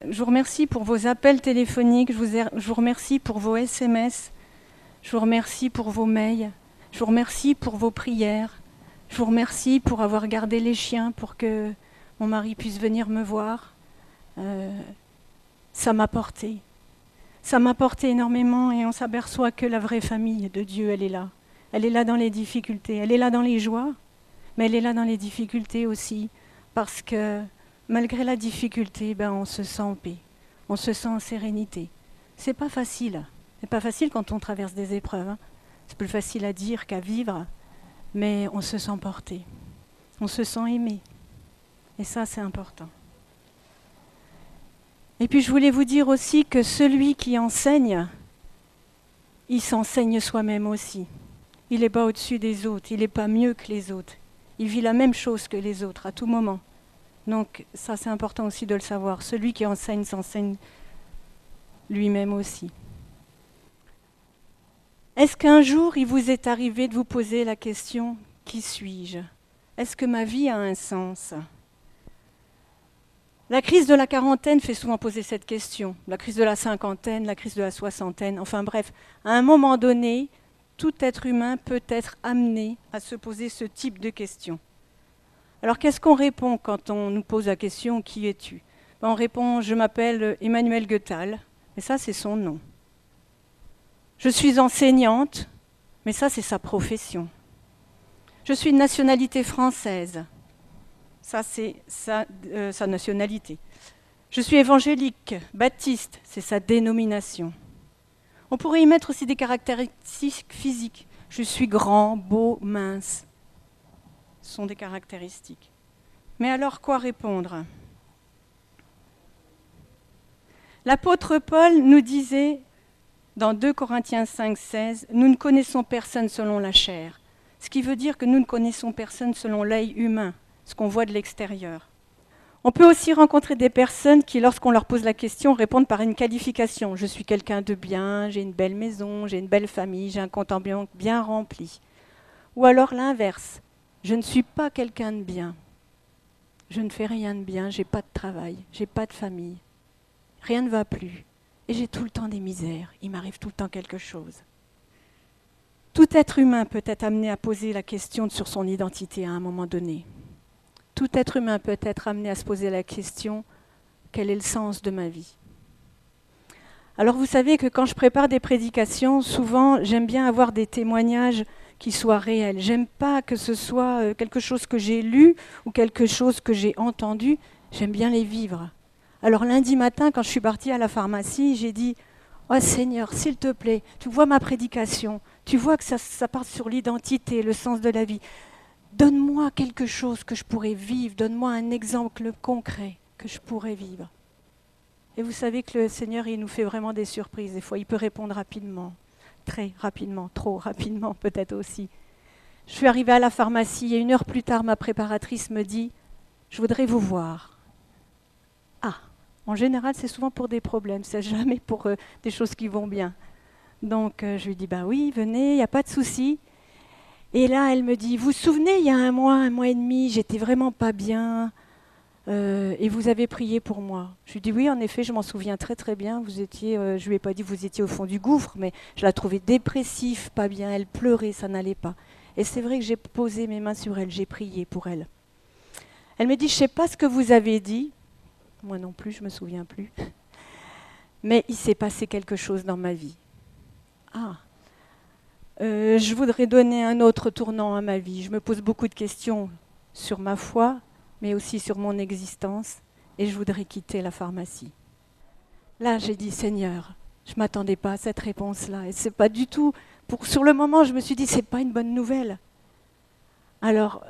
Je vous remercie pour vos appels téléphoniques, je vous remercie pour vos SMS, je vous remercie pour vos mails, je vous remercie pour vos prières, je vous remercie pour avoir gardé les chiens pour que mon mari puisse venir me voir. Ça m'a porté. Ça m'a porté énormément et on s'aperçoit que la vraie famille de Dieu, elle est là. Elle est là dans les difficultés, elle est là dans les joies, mais elle est là dans les difficultés aussi, parce que malgré la difficulté, on se sent en paix, on se sent en sérénité. C'est pas facile quand on traverse des épreuves, hein. C'est plus facile à dire qu'à vivre, mais on se sent porté, on se sent aimé, et ça c'est important. Et puis je voulais vous dire aussi que celui qui enseigne, il s'enseigne soi-même aussi. Il n'est pas au-dessus des autres, il n'est pas mieux que les autres. Il vit la même chose que les autres à tout moment. Donc ça c'est important aussi de le savoir. Celui qui enseigne s'enseigne lui-même aussi. Est-ce qu'un jour il vous est arrivé de vous poser la question « Qui suis-je ? Est-ce que ma vie a un sens ?» La crise de la quarantaine fait souvent poser cette question. La crise de la cinquantaine, la crise de la soixantaine, enfin bref, à un moment donné, tout être humain peut être amené à se poser ce type de questions. Alors qu'est-ce qu'on répond quand on nous pose la question « Qui es-tu » On répond « Je m'appelle Emmanuelle Goethal », mais ça c'est son nom. Je suis enseignante, mais ça c'est sa profession. Je suis de nationalité française, ça c'est sa nationalité. Je suis évangélique, baptiste, c'est sa dénomination. On pourrait y mettre aussi des caractéristiques physiques. Je suis grand, beau, mince. Ce sont des caractéristiques. Mais alors quoi répondre ? L'apôtre Paul nous disait dans 2 Corinthiens 5, 16, « Nous ne connaissons personne selon la chair ». Ce qui veut dire que nous ne connaissons personne selon l'œil humain, ce qu'on voit de l'extérieur. On peut aussi rencontrer des personnes qui, lorsqu'on leur pose la question, répondent par une qualification. Je suis quelqu'un de bien, j'ai une belle maison, j'ai une belle famille, j'ai un compte en banque bien rempli. Ou alors l'inverse, je ne suis pas quelqu'un de bien. Je ne fais rien de bien, j'ai pas de travail, j'ai pas de famille. Rien ne va plus. Et j'ai tout le temps des misères, il m'arrive tout le temps quelque chose. Tout être humain peut être amené à poser la question sur son identité à un moment donné. Tout être humain peut être amené à se poser la question « Quel est le sens de ma vie ?» Alors vous savez que quand je prépare des prédications, souvent j'aime bien avoir des témoignages qui soient réels. J'aime pas que ce soit quelque chose que j'ai lu ou quelque chose que j'ai entendu, j'aime bien les vivre. Alors lundi matin, quand je suis partie à la pharmacie, j'ai dit « Oh Seigneur, s'il te plaît, tu vois ma prédication, tu vois que ça part sur l'identité, le sens de la vie. Donne-moi quelque chose que je pourrais vivre, donne-moi un exemple concret que je pourrais vivre. » Et vous savez que le Seigneur, il nous fait vraiment des surprises. Des fois, il peut répondre rapidement, très rapidement, trop rapidement peut-être aussi. Je suis arrivée à la pharmacie et 1 heure plus tard, ma préparatrice me dit « Je voudrais vous voir. » Ah, en général, c'est souvent pour des problèmes, c'est jamais pour des choses qui vont bien. Donc, je lui dis « Bah oui, venez, il n'y a pas de souci. » Et là, elle me dit « Vous vous souvenez, il y a 1 mois et demi, j'étais vraiment pas bien. Et vous avez prié pour moi. » Je lui dis « Oui, en effet, je m'en souviens très très bien. Vous étiez, je lui ai pas dit que vous étiez au fond du gouffre, mais je la trouvais dépressive, pas bien. Elle pleurait, ça n'allait pas. Et c'est vrai que j'ai posé mes mains sur elle, j'ai prié pour elle. » Elle me dit « Je sais pas ce que vous avez dit. » Moi non plus, je me souviens plus. Mais il s'est passé quelque chose dans ma vie. Ah. Je voudrais donner un autre tournant à ma vie. Je me pose beaucoup de questions sur ma foi, mais aussi sur mon existence, et je voudrais quitter la pharmacie. Là, j'ai dit, Seigneur, je ne m'attendais pas à cette réponse-là, et c'est pas du tout... Sur le moment, je me suis dit, c'est pas une bonne nouvelle. Alors,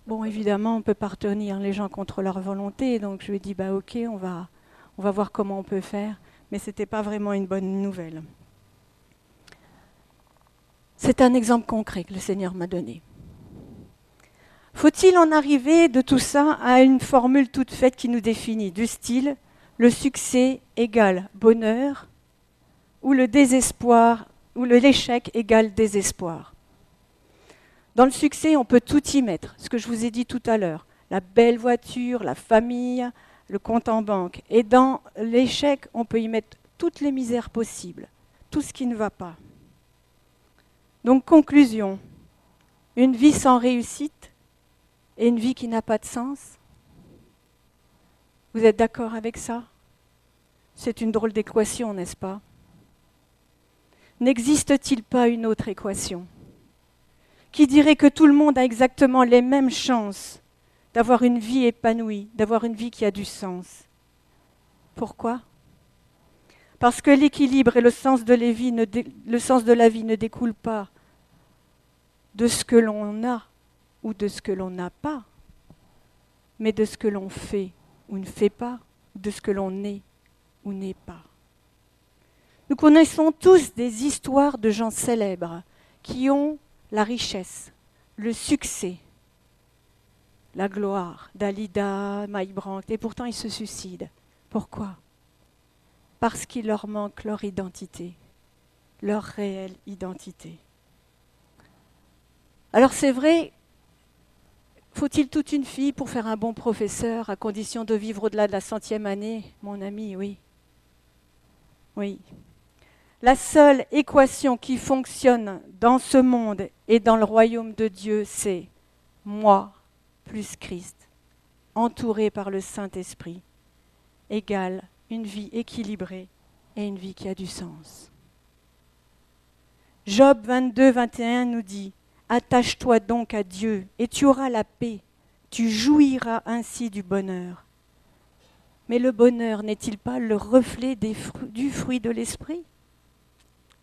bon, évidemment, on ne peut pas retenir les gens contre leur volonté, donc je lui ai dit, bah ok, on va voir comment on peut faire, mais ce n'était pas vraiment une bonne nouvelle. C'est un exemple concret que le Seigneur m'a donné. Faut-il en arriver de tout ça à une formule toute faite qui nous définit, du style « le succès égale bonheur » ou le désespoir ou l'échec égale désespoir. Dans le succès, on peut tout y mettre, ce que je vous ai dit tout à l'heure. La belle voiture, la famille, le compte en banque. Et dans l'échec, on peut y mettre toutes les misères possibles, tout ce qui ne va pas. Donc, conclusion, une vie sans réussite et une vie qui n'a pas de sens. Vous êtes d'accord avec ça? C'est une drôle d'équation, n'est-ce pas? N'existe-t-il pas une autre équation qui dirait que tout le monde a exactement les mêmes chances d'avoir une vie épanouie, d'avoir une vie qui a du sens? Pourquoi? Parce que l'équilibre et le sens de la vie ne découlent pas de ce que l'on a ou de ce que l'on n'a pas, mais de ce que l'on fait ou ne fait pas, de ce que l'on est ou n'est pas. Nous connaissons tous des histoires de gens célèbres qui ont la richesse, le succès, la gloire, Dalida, Mike Brandt, et pourtant ils se suicident. Pourquoi? Parce qu'il leur manque leur identité, leur réelle identité. Alors c'est vrai, faut-il toute une fille pour faire un bon professeur, à condition de vivre au-delà de la 100e année? Mon ami, oui. Oui. La seule équation qui fonctionne dans ce monde et dans le royaume de Dieu, c'est moi plus Christ, entouré par le Saint-Esprit, égale une vie équilibrée et une vie qui a du sens. Job 22, 21 nous dit « Attache-toi donc à Dieu et tu auras la paix, tu jouiras ainsi du bonheur. » Mais le bonheur n'est-il pas le reflet du fruit de l'esprit?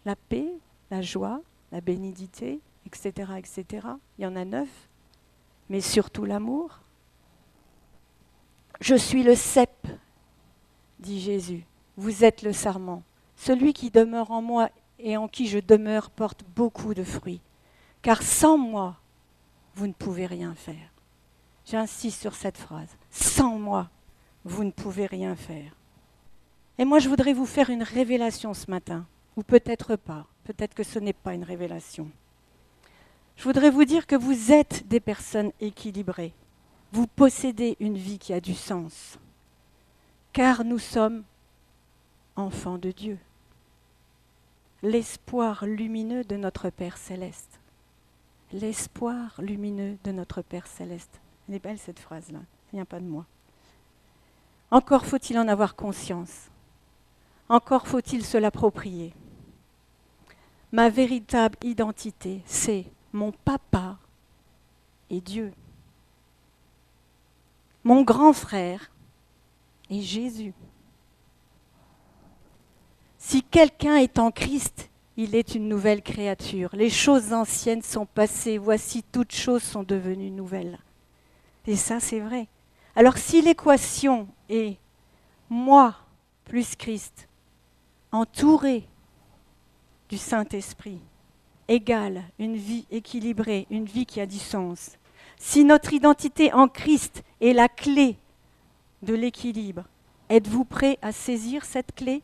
La paix, la joie, la bénédicité, etc., etc. Il y en a 9. Mais surtout l'amour. Je suis le cep, dit Jésus. Vous êtes le sarment. Celui qui demeure en moi et en qui je demeure porte beaucoup de fruits. Car sans moi, vous ne pouvez rien faire. J'insiste sur cette phrase. Sans moi, vous ne pouvez rien faire. Et moi, je voudrais vous faire une révélation ce matin. Ou peut-être pas. Peut-être que ce n'est pas une révélation. Je voudrais vous dire que vous êtes des personnes équilibrées. Vous possédez une vie qui a du sens. Car nous sommes enfants de Dieu. L'espoir lumineux de notre Père Céleste. L'espoir lumineux de notre Père Céleste. Elle est belle cette phrase-là. Ça ne vient pas de moi. Encore faut-il en avoir conscience. Encore faut-il se l'approprier. Ma véritable identité, c'est mon papa est Dieu. Mon grand frère est Jésus. Si quelqu'un est en Christ, il est une nouvelle créature. Les choses anciennes sont passées, voici toutes choses sont devenues nouvelles. Et ça, c'est vrai. Alors si l'équation est moi plus Christ, entouré du Saint-Esprit, égale une vie équilibrée, une vie qui a du sens. Si notre identité en Christ est la clé de l'équilibre, êtes-vous prêt à saisir cette clé?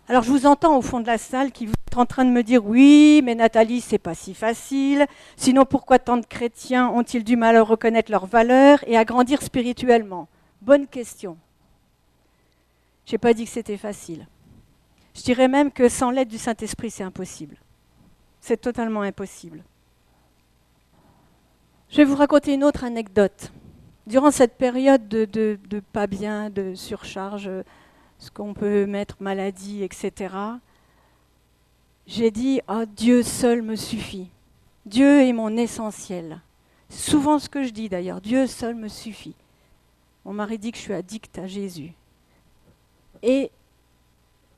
Alors je vous entends au fond de la salle qui êtes en train de me dire « Oui, mais Nathalie, c'est pas si facile. Sinon, pourquoi tant de chrétiens ont-ils du mal à reconnaître leurs valeurs et à grandir spirituellement ?» Bonne question. Je n'ai pas dit que c'était facile. Je dirais même que sans l'aide du Saint-Esprit, c'est impossible. C'est totalement impossible. Je vais vous raconter une autre anecdote. Durant cette période de pas bien, de surcharge, ce qu'on peut mettre maladie, etc., j'ai dit « Ah, Dieu seul me suffit. Dieu est mon essentiel. » Souvent ce que je dis d'ailleurs, Dieu seul me suffit. Mon mari dit que je suis addict à Jésus. Et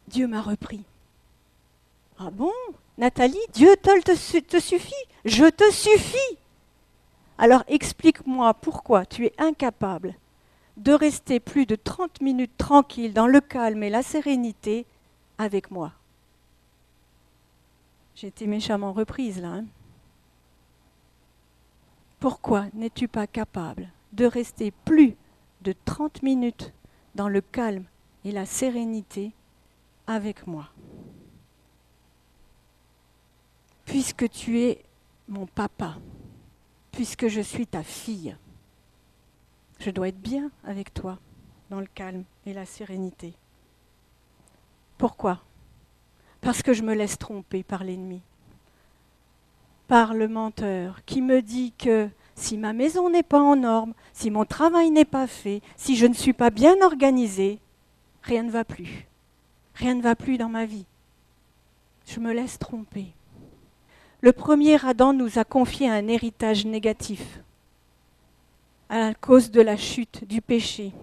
Dieu m'a repris. Ah bon, Nathalie, Dieu te suffit? Je te suffis. Alors explique-moi pourquoi tu es incapable de rester plus de 30 minutes tranquille dans le calme et la sérénité avec moi. J'ai été méchamment reprise là. Pourquoi n'es-tu pas capable de rester plus de 30 minutes dans le calme et la sérénité avec moi? Puisque tu es mon papa, puisque je suis ta fille. Je dois être bien avec toi, dans le calme et la sérénité. Pourquoi ? Parce que je me laisse tromper par l'ennemi, par le menteur qui me dit que si ma maison n'est pas en norme, si mon travail n'est pas fait, si je ne suis pas bien organisée, rien ne va plus. Rien ne va plus dans ma vie. Je me laisse tromper. Le premier Adam nous a confié un héritage négatif à cause de la chute, du péché.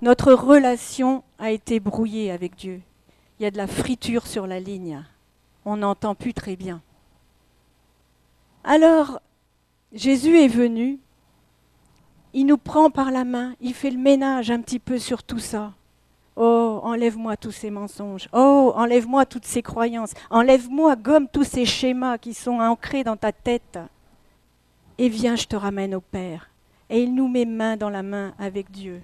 Notre relation a été brouillée avec Dieu. Il y a de la friture sur la ligne. On n'entend plus très bien. Alors, Jésus est venu, il nous prend par la main, il fait le ménage un petit peu sur tout ça. Oh, enlève-moi tous ces mensonges. Oh, enlève-moi toutes ces croyances. Enlève-moi, gomme tous ces schémas qui sont ancrés dans ta tête. Et viens, je te ramène au Père. Et il nous met main dans la main avec Dieu.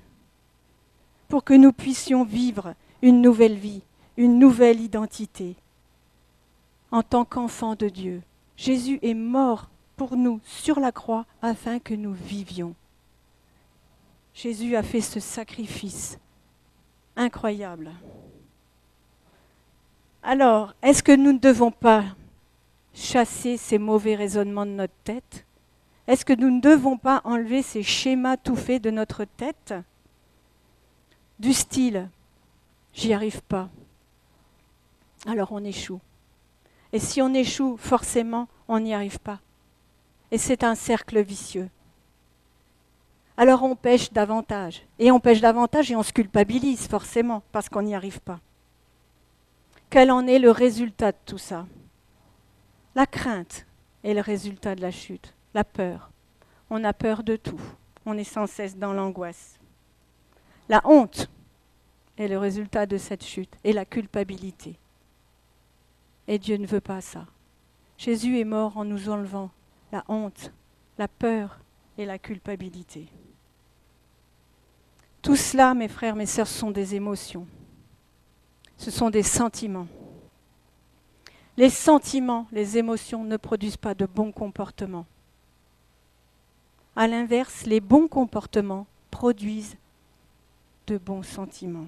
Pour que nous puissions vivre une nouvelle vie, une nouvelle identité. En tant qu'enfants de Dieu, Jésus est mort pour nous sur la croix afin que nous vivions. Jésus a fait ce sacrifice incroyable. Alors, est-ce que nous ne devons pas chasser ces mauvais raisonnements de notre tête ? Est-ce que nous ne devons pas enlever ces schémas tout faits de notre tête ? Du style, j'y arrive pas. Alors on échoue. Et si on échoue, forcément, on n'y arrive pas. Et c'est un cercle vicieux. Alors on pêche davantage. Et on pêche davantage et on se culpabilise forcément parce qu'on n'y arrive pas. Quel en est le résultat de tout ça ? La crainte est le résultat de la chute. La peur. On a peur de tout. On est sans cesse dans l'angoisse. La honte est le résultat de cette chute et la culpabilité. Et Dieu ne veut pas ça. Jésus est mort en nous enlevant la honte, la peur et la culpabilité. Tout cela, mes frères, mes sœurs, sont des émotions. Ce sont des sentiments. Les sentiments, les émotions ne produisent pas de bons comportements. À l'inverse, les bons comportements produisent de bons sentiments.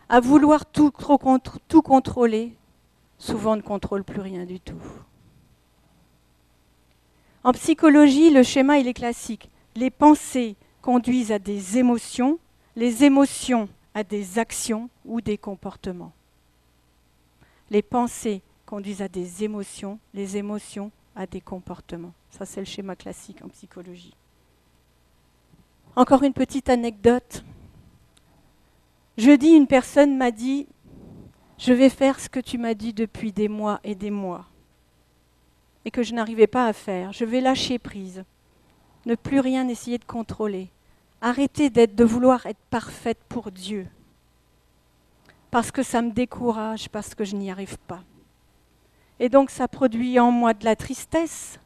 À vouloir tout contrôler, souvent on ne contrôle plus rien du tout. En psychologie, le schéma il est classique. Les pensées conduisent à des émotions, les émotions à des actions ou des comportements. Les pensées conduisent à des émotions, les émotions à des comportements. Ça, c'est le schéma classique en psychologie. Encore une petite anecdote. Jeudi, une personne m'a dit « Je vais faire ce que tu m'as dit depuis des mois et des mois. » Et que je n'arrivais pas à faire. Je vais lâcher prise. Ne plus rien essayer de contrôler. Arrêter de vouloir être parfaite pour Dieu. Parce que ça me décourage, parce que je n'y arrive pas. Et donc ça produit en moi de la tristesse,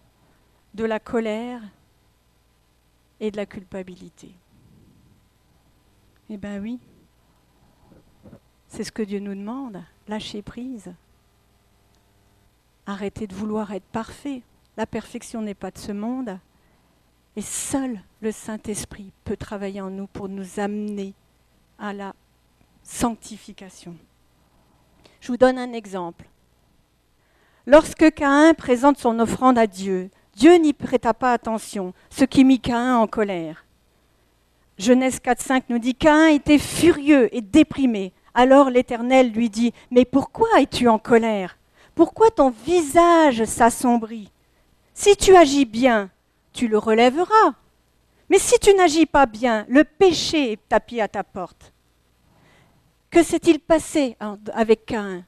de la colère et de la culpabilité. Eh bien oui, c'est ce que Dieu nous demande, lâcher prise. Arrêter de vouloir être parfait. La perfection n'est pas de ce monde. Et seul le Saint-Esprit peut travailler en nous pour nous amener à la sanctification. Je vous donne un exemple. Lorsque Caïn présente son offrande à Dieu, Dieu n'y prêta pas attention, ce qui mit Caïn en colère. Genèse 4,5 nous dit « Caïn était furieux et déprimé. Alors l'Éternel lui dit « Mais pourquoi es-tu en colère ? Pourquoi ton visage s'assombrit ? Si tu agis bien, tu le relèveras. Mais si tu n'agis pas bien, le péché est tapis à ta porte. » Que s'est-il passé avec Caïn ?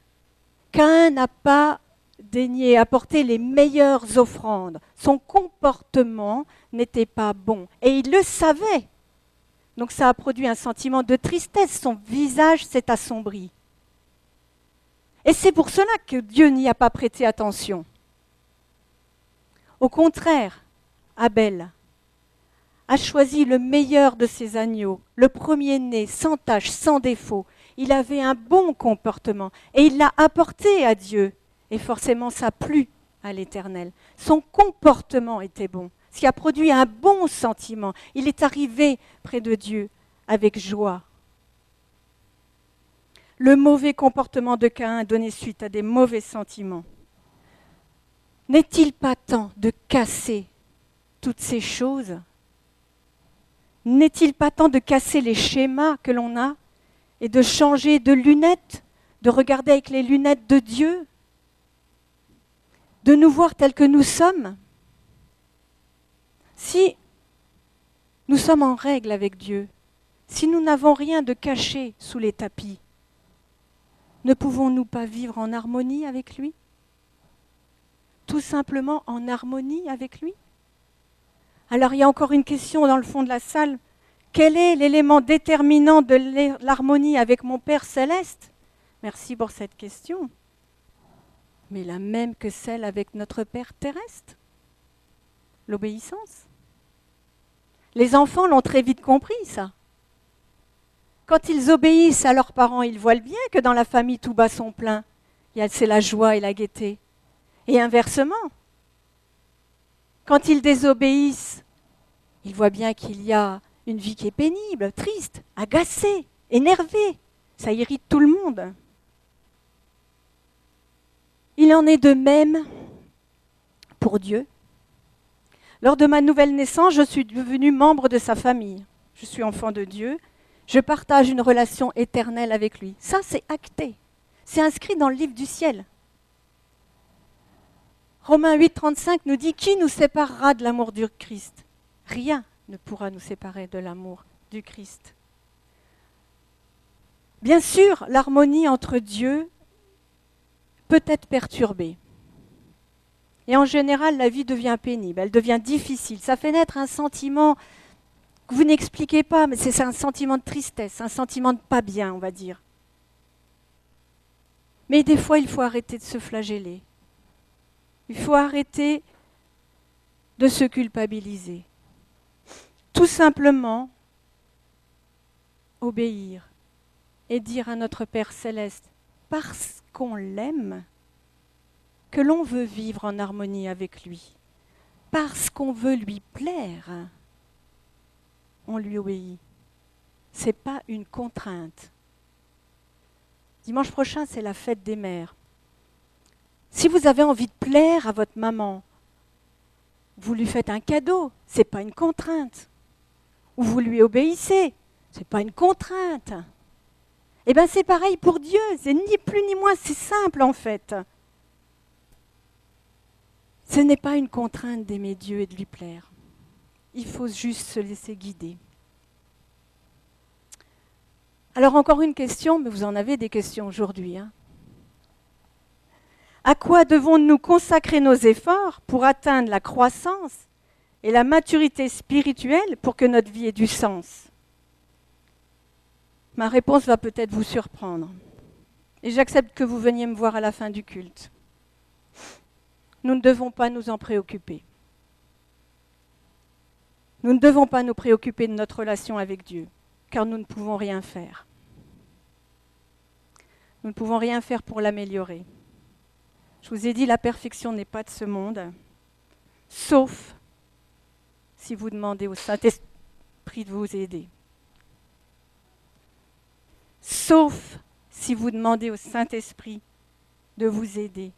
Caïn n'a pas daigné apporter les meilleures offrandes. Son comportement n'était pas bon. Et il le savait. Donc ça a produit un sentiment de tristesse. Son visage s'est assombri. Et c'est pour cela que Dieu n'y a pas prêté attention. Au contraire, Abel a choisi le meilleur de ses agneaux, le premier-né, sans tache, sans défaut. Il avait un bon comportement et il l'a apporté à Dieu. Et forcément, ça a plu à l'Éternel. Son comportement était bon. ce qui a produit un bon sentiment. Il est arrivé près de Dieu avec joie. Le mauvais comportement de Caïn donnait suite à des mauvais sentiments. N'est-il pas temps de casser toutes ces choses? N'est-il pas temps de casser les schémas que l'on a et de changer de lunettes, de regarder avec les lunettes de Dieu, de nous voir tels que nous sommes? Si nous sommes en règle avec Dieu, si nous n'avons rien de caché sous les tapis, ne pouvons-nous pas vivre en harmonie avec lui? Tout simplement en harmonie avec lui? Alors il y a encore une question dans le fond de la salle. Quel est l'élément déterminant de l'harmonie avec mon Père céleste? Merci pour cette question. Mais la même que celle avec notre Père terrestre. L'obéissance. Les enfants l'ont très vite compris, ça. Quand ils obéissent à leurs parents, ils voient bien que dans la famille, tout bat son plein. C'est la joie et la gaieté. Et inversement, quand ils désobéissent, ils voient bien qu'il y a une vie qui est pénible, triste, agacée, énervée. Ça irrite tout le monde. Il en est de même pour Dieu. Lors de ma nouvelle naissance, je suis devenue membre de sa famille. Je suis enfant de Dieu. Je partage une relation éternelle avec lui. Ça, c'est acté. C'est inscrit dans le livre du ciel. Romains 8, 35 nous dit « Qui nous séparera de l'amour du Christ ?» Rien ne pourra nous séparer de l'amour du Christ. Bien sûr, l'harmonie entre Dieu peut être perturbée. Et en général, la vie devient pénible, elle devient difficile. Ça fait naître un sentiment que vous n'expliquez pas, mais c'est un sentiment de tristesse, un sentiment de pas bien, on va dire. Mais des fois, il faut arrêter de se flageller. Il faut arrêter de se culpabiliser. Tout simplement, obéir et dire à notre Père céleste, parce qu'on l'aime, que l'on veut vivre en harmonie avec lui, parce qu'on veut lui plaire, on lui obéit. Ce n'est pas une contrainte. Dimanche prochain, c'est la fête des mères. Si vous avez envie de plaire à votre maman, vous lui faites un cadeau, ce n'est pas une contrainte. Ou vous lui obéissez, ce n'est pas une contrainte. Eh bien c'est pareil pour Dieu, c'est ni plus ni moins, c'est simple en fait. Ce n'est pas une contrainte d'aimer Dieu et de lui plaire. Il faut juste se laisser guider. Alors encore une question, mais vous en avez des questions aujourd'hui. À quoi devons-nous consacrer nos efforts pour atteindre la croissance et la maturité spirituelle pour que notre vie ait du sens? Ma réponse va peut-être vous surprendre. Et j'accepte que vous veniez me voir à la fin du culte. Nous ne devons pas nous en préoccuper. Nous ne devons pas nous préoccuper de notre relation avec Dieu, car nous ne pouvons rien faire. Nous ne pouvons rien faire pour l'améliorer. Je vous ai dit, la perfection n'est pas de ce monde, sauf si vous demandez au Saint-Esprit de vous aider. Sauf si vous demandez au Saint-Esprit de vous aider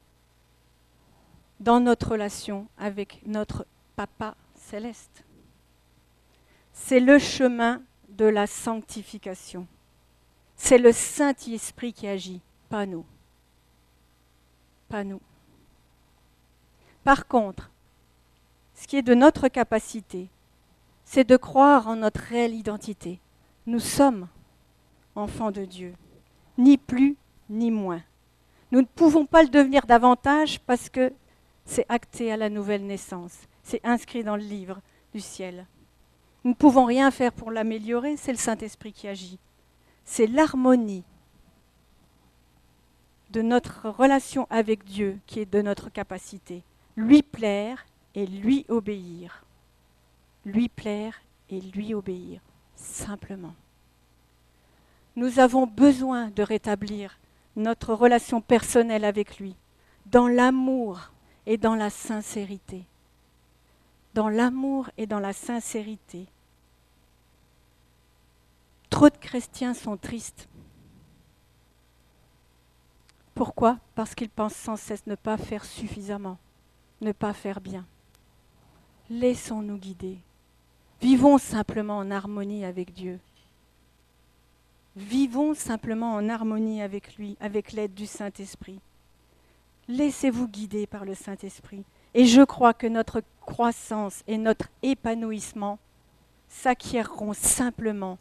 dans notre relation avec notre Papa céleste. C'est le chemin de la sanctification. C'est le Saint-Esprit qui agit, pas nous. Pas nous. Par contre, ce qui est de notre capacité, c'est de croire en notre réelle identité. Nous sommes enfants de Dieu, ni plus ni moins. Nous ne pouvons pas le devenir davantage parce que c'est acté à la nouvelle naissance. C'est inscrit dans le livre du ciel. Nous ne pouvons rien faire pour l'améliorer, c'est le Saint-Esprit qui agit. C'est l'harmonie de notre relation avec Dieu qui est de notre capacité. Lui plaire et lui obéir. Lui plaire et lui obéir, simplement. Nous avons besoin de rétablir notre relation personnelle avec lui, dans l'amour et dans la sincérité. dans l'amour et dans la sincérité. Trop de chrétiens sont tristes. Pourquoi? Parce qu'ils pensent sans cesse ne pas faire suffisamment, ne pas faire bien. Laissons-nous guider. Vivons simplement en harmonie avec Dieu. Vivons simplement en harmonie avec lui, avec l'aide du Saint-Esprit. Laissez-vous guider par le Saint-Esprit. Et je crois que notre croissance et notre épanouissement s'acquierront simplement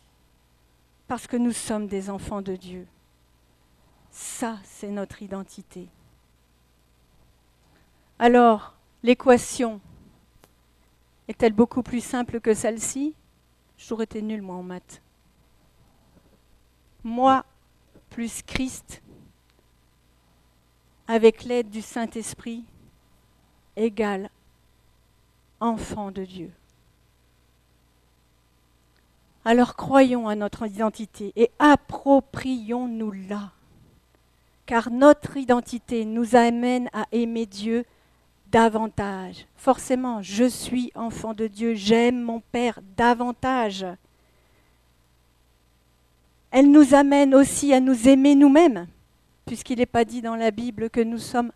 parce que nous sommes des enfants de Dieu. Ça, c'est notre identité. Alors, l'équation est-elle beaucoup plus simple que celle-ci? J'ai toujours été nulle, moi, en maths. Moi plus Christ, avec l'aide du Saint-Esprit, égale enfant de Dieu. Alors croyons à notre identité et approprions-nous-la. Car notre identité nous amène à aimer Dieu davantage. Forcément, je suis enfant de Dieu, j'aime mon Père davantage. Elle nous amène aussi à nous aimer nous-mêmes, puisqu'il n'est pas dit dans la Bible que nous sommes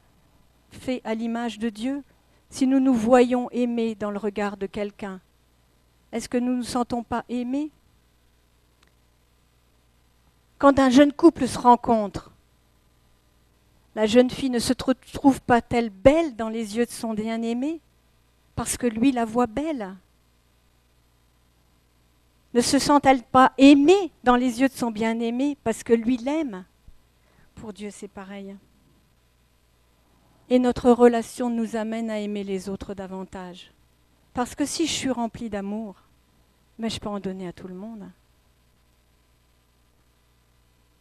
faits à l'image de Dieu. Si nous nous voyons aimés dans le regard de quelqu'un, est-ce que nous ne nous sentons pas aimés? Quand un jeune couple se rencontre, la jeune fille ne se trouve pas-elle belle dans les yeux de son bien-aimé parce que lui la voit belle? Ne se sent-elle pas aimée dans les yeux de son bien-aimé parce que lui l'aime? Pour Dieu, c'est pareil. Et notre relation nous amène à aimer les autres davantage. Parce que si je suis remplie d'amour, mais je peux en donner à tout le monde.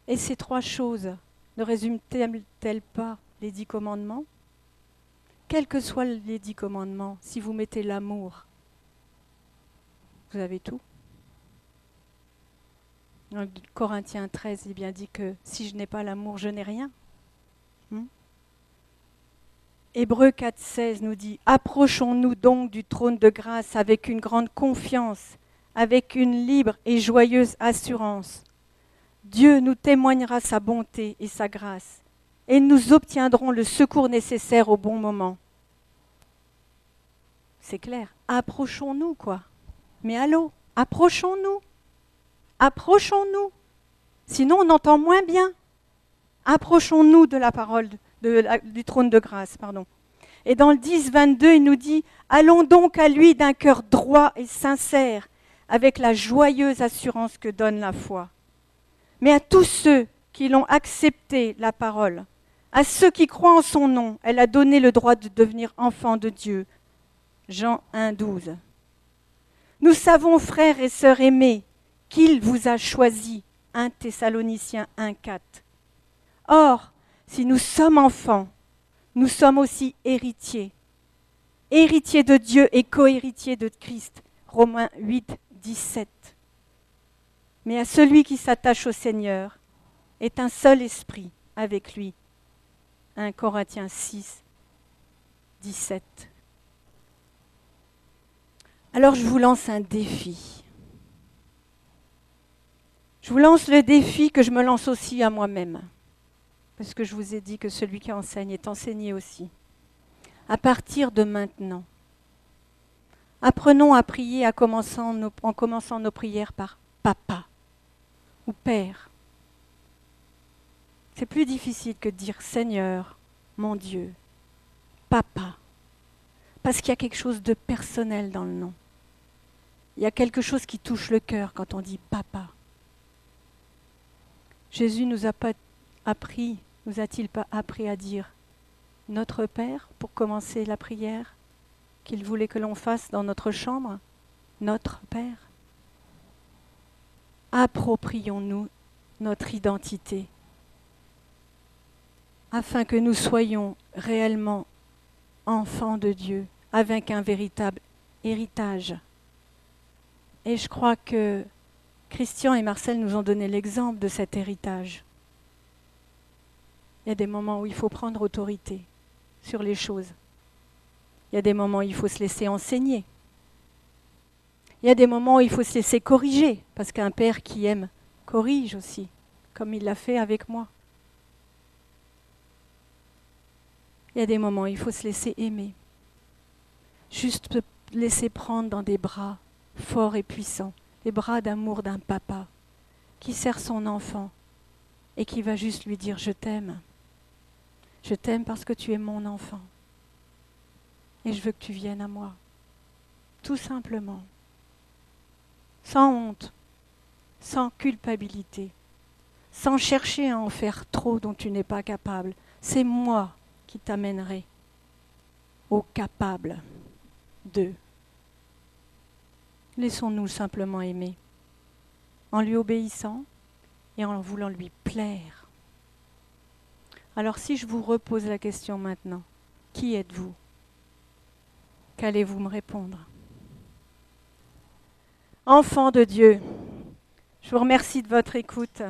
Et ces trois choses ne résument-elles pas les 10 commandements? Quels que soient les 10 commandements, si vous mettez l'amour, vous avez tout. Dans Corinthiens 13, il est bien dit que si je n'ai pas l'amour, je n'ai rien. Hébreux 4, 16 nous dit « Approchons-nous donc du trône de grâce avec une grande confiance, avec une libre et joyeuse assurance. Dieu nous témoignera sa bonté et sa grâce, et nous obtiendrons le secours nécessaire au bon moment. » C'est clair. Approchons-nous, quoi. Mais allô, approchons-nous. Approchons-nous. Sinon, on entend moins bien. Approchons-nous de la parole, du trône de grâce, pardon. Et dans le 10, 22, il nous dit « Allons donc à lui d'un cœur droit et sincère, avec la joyeuse assurance que donne la foi. Mais à tous ceux qui l'ont accepté, la parole, à ceux qui croient en son nom, elle a donné le droit de devenir enfants de Dieu. » Jean 1, 12. Nous savons, frères et sœurs aimés, qu'il vous a choisis. 1 Thessaloniciens 1, 4. Or, si nous sommes enfants, nous sommes aussi héritiers. Héritiers de Dieu et co-héritiers de Christ. Romains 8, 17. Mais à celui qui s'attache au Seigneur est un seul esprit avec lui. 1 Corinthiens 6, 17. Alors je vous lance un défi. Je vous lance le défi que je me lance aussi à moi-même. Parce que je vous ai dit que celui qui enseigne est enseigné aussi. À partir de maintenant, apprenons à prier en commençant nos prières par Papa ou Père. C'est plus difficile que de dire Seigneur, mon Dieu, Papa. Parce qu'il y a quelque chose de personnel dans le nom. Il y a quelque chose qui touche le cœur quand on dit Papa. Jésus nous a-t-il pas appris à dire Notre Père pour commencer la prière qu'il voulait que l'on fasse dans notre chambre? Notre Père. Approprions-nous notre identité afin que nous soyons réellement enfants de Dieu avec un véritable héritage. Et je crois que Christian et Marcel nous ont donné l'exemple de cet héritage. Il y a des moments où il faut prendre autorité sur les choses. Il y a des moments où il faut se laisser enseigner. Il y a des moments où il faut se laisser corriger, parce qu'un père qui aime corrige aussi, comme il l'a fait avec moi. Il y a des moments où il faut se laisser aimer. Juste se laisser prendre dans des bras forts et puissants, les bras d'amour d'un papa qui serre son enfant et qui va juste lui dire « Je t'aime. Je t'aime parce que tu es mon enfant. Et je veux que tu viennes à moi. » Tout simplement. Sans honte, sans culpabilité, sans chercher à en faire trop dont tu n'es pas capable. C'est moi qui t'amènerai au capable de. Laissons-nous simplement aimer, en lui obéissant et en voulant lui plaire. Alors si je vous repose la question maintenant, qui êtes-vous? Qu'allez-vous me répondre? Enfants de Dieu, je vous remercie de votre écoute.